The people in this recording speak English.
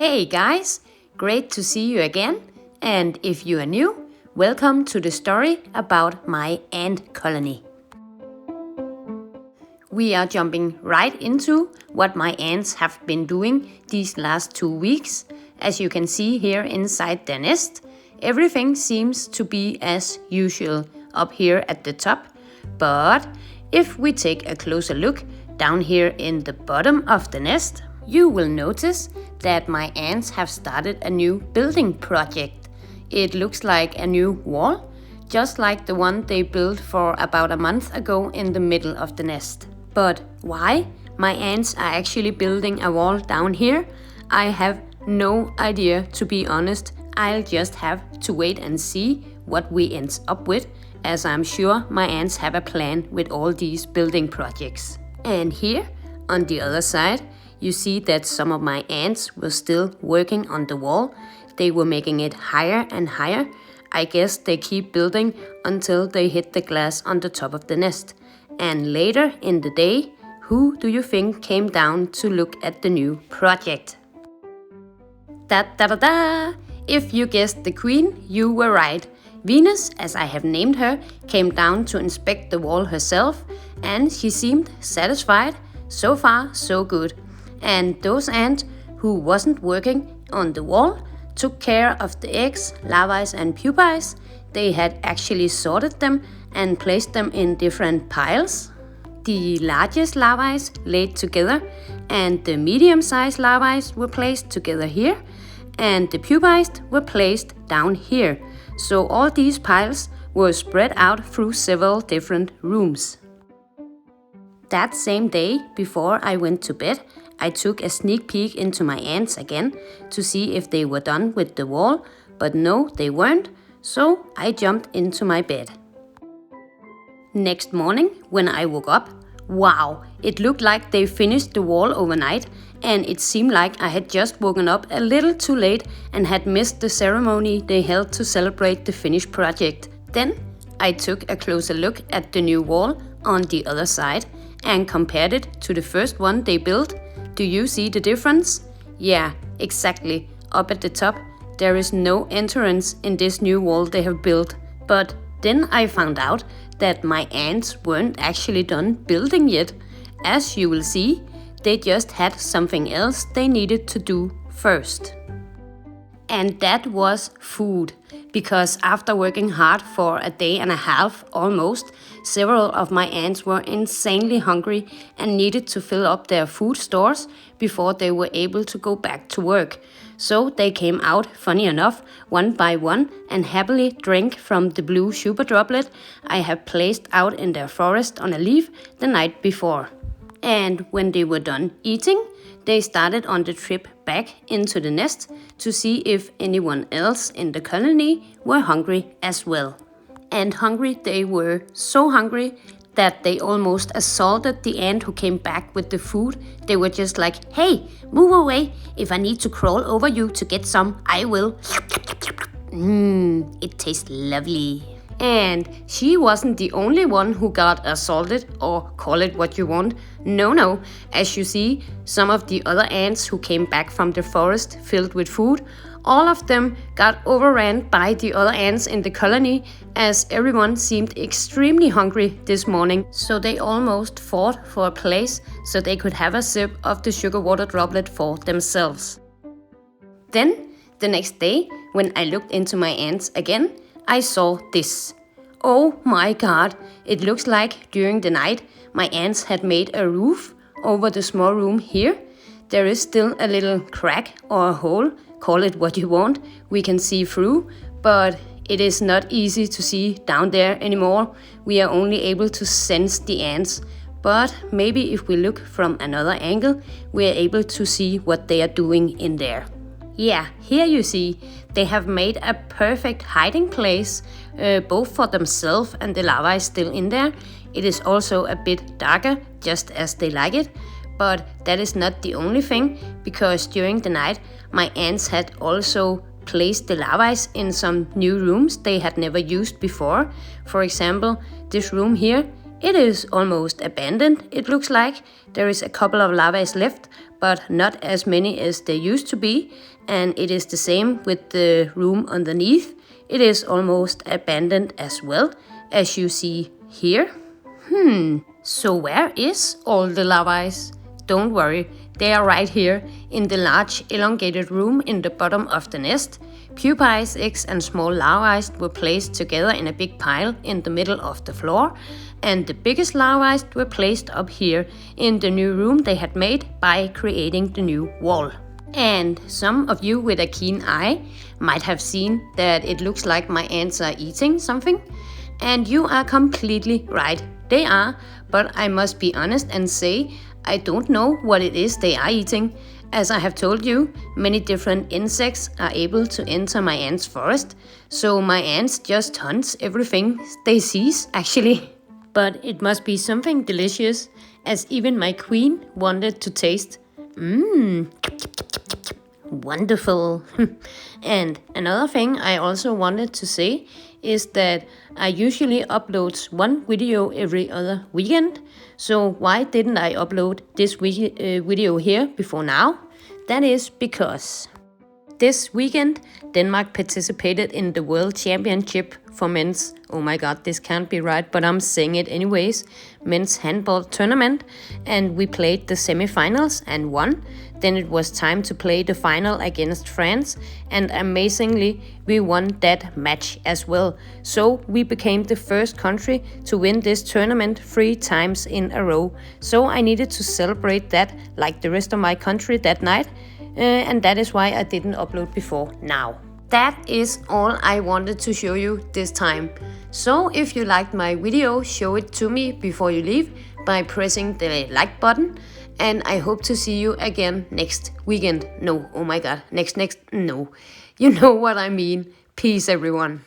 Hey guys, great to see you again. And if you are new, welcome to the story about my ant colony. We are jumping right into what my ants have been doing these last 2 weeks. As you can see here inside the nest, everything seems to be as usual up here at the top. But if we take a closer look down here in the bottom of the nest, you will notice that my ants have started a new building project. It looks like a new wall, just like the one they built for about a month ago in the middle of the nest. But why my ants are actually building a wall down here, I have no idea, to be honest. I'll just have to wait and see what we end up with, as I'm sure my ants have a plan with all these building projects. And here, on the other side, you see that some of my ants were still working on the wall. They were making it higher and higher. I guess they keep building until they hit the glass on the top of the nest. And later in the day, who do you think came down to look at the new project? Da-da-da-da! If you guessed the queen, you were right. Venus, as I have named her, came down to inspect the wall herself, and she seemed satisfied. So far, so good. And those ants who wasn't working on the wall took care of the eggs, larvae and pupae. They had actually sorted them and placed them in different piles. The largest larvae laid together, and the medium-sized larvae were placed together here, and the pupae were placed down here. So all these piles were spread out through several different rooms. That same day, before I went to bed, I took a sneak peek into my ants again to see if they were done with the wall, but no, they weren't, so I jumped into my bed. Next morning, when I woke up, wow, it looked like they finished the wall overnight, and it seemed like I had just woken up a little too late and had missed the ceremony they held to celebrate the finished project. Then I took a closer look at the new wall on the other side and compared it to the first one they built. Do you see the difference? Yeah, exactly. Up at the top, there is no entrance in this new wall they have built. But then I found out that my ants weren't actually done building yet. As you will see, they just had something else they needed to do first. And that was food. Because after working hard for a day and a half almost, several of my ants were insanely hungry and needed to fill up their food stores before they were able to go back to work. So they came out, funny enough, one by one and happily drank from the blue sugar droplet I have placed out in their forest on a leaf the night before. And when they were done eating, they started on the trip back into the nest to see if anyone else in the colony were hungry as well. And hungry they were, so hungry that they almost assaulted the ant who came back with the food. They were just like, "Hey, move away. If I need to crawl over you to get some, I will." It tastes lovely. And she wasn't the only one who got assaulted, or call it what you want. No. As you see, some of the other ants who came back from the forest filled with food, all of them got overrun by the other ants in the colony, as everyone seemed extremely hungry this morning. So they almost fought for a place so they could have a sip of the sugar water droplet for themselves. Then, the next day, when I looked into my ants again, I saw this. Oh my god, it looks like during the night my ants had made a roof over the small room here. There is still a little crack or a hole, call it what you want, we can see through, but it is not easy to see down there anymore. We are only able to sense the ants, but maybe if we look from another angle, we are able to see what they are doing in there. Yeah, here you see, they have made a perfect hiding place, both for themselves and the larvae still in there. It is also a bit darker, just as they like it. But that is not the only thing, because during the night, my ants had also placed the larvae in some new rooms they had never used before. For example, this room here, it is almost abandoned, it looks like. There is a couple of larvae left, but not as many as they used to be, and it is the same with the room underneath. It is almost abandoned as well, as you see here. So where is all the larvae? Don't worry, they are right here in the large elongated room in the bottom of the nest. Pupae, eggs and small larvae were placed together in a big pile in the middle of the floor, and the biggest larvae were placed up here in the new room they had made by creating the new wall. And some of you with a keen eye might have seen that it looks like my ants are eating something, and you are completely right, they are, but I must be honest and say I don't know what it is they are eating. As I have told you, many different insects are able to enter my ants' forest, so my ants just hunt everything they seize, actually. But it must be something delicious, as even my queen wanted to taste. Wonderful. And another thing I also wanted to say is that I usually upload one video every other weekend. So why didn't I upload this video here before now? That is because this weekend Denmark participated in the World Championship for men's, oh my god, this can't be right, but I'm saying it anyways, men's handball tournament, and we played the semifinals and won. Then it was time to play the final against France, and amazingly we won that match as well. So we became the first country to win this tournament 3 times in a row. So I needed to celebrate that like the rest of my country that night, and that is why I didn't upload before now. That is all I wanted to show you this time. So if you liked my video, show it to me before you leave by pressing the like button. And I hope to see you again next weekend. No, oh my god, no. You know what I mean. Peace everyone.